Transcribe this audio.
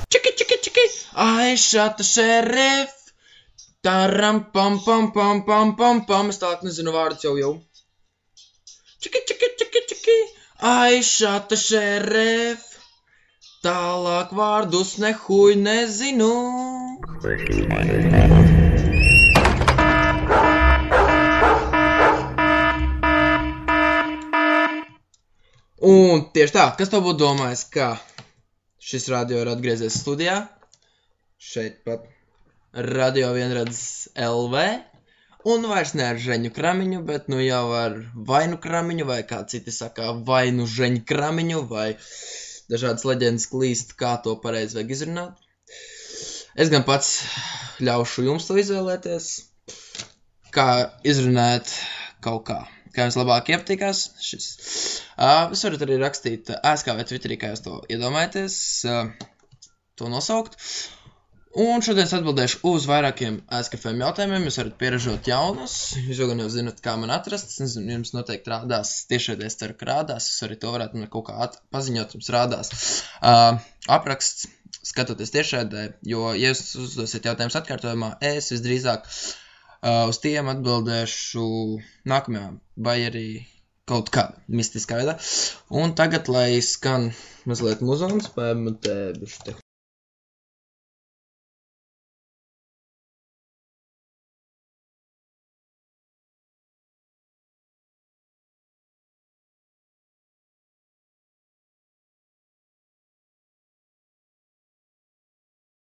Čiki, čiki, čiki, Aišata šerif. Taram, pam, pam, pam, pam, pam, pam. Es tālāk nezinu vārdus jau. Čiki, čiki, čiki, čiki, Aišata šerif. Tālāk vārdus nehuj nezinu. Un tieši tā, kas tev būtu domājis, ka šis radio ir atgriezies studijā? Šeit pat Radio Vienradzes LV. Un vairs ne ar Žeņu Kramiņu, bet nu jau ar Vainu Kramiņu, vai kā citi saka, Vainu Žeņu Kramiņu, vai dažādas leģendas klīst, kā to pareizi vajag izrunāt. Es gan pats ļaušu jums to izvēlēties, kā izrunāt kaut kā. Kā jums labāk iepatīkās šis. Jūs varat arī rakstīt ēskā vai Twitterī, kā jūs to iedomājaties, to nosaukt. Un šodien es atbildēšu uz vairākiem ēskafēm jautājumiem. Jūs varat pieražot jaunus. Jūs jau gan jau zinat, kā man atrast. Es nezinu, jums noteikti rādās tiešraidē, es ceru, ka rādās. Jūs arī to varētu man kaut kā paziņot, jums rādās apraksts, skatoties tiešraidē. Jo, ja jūs uzdosiet jautājumus atkārtojumā, es visdrīzāk uz tiem atbildēšu nākamajā, vai arī kaut kādā mistiskā veidā. Un tagad, lai skan mazliet muzons, paēmu te bišķi te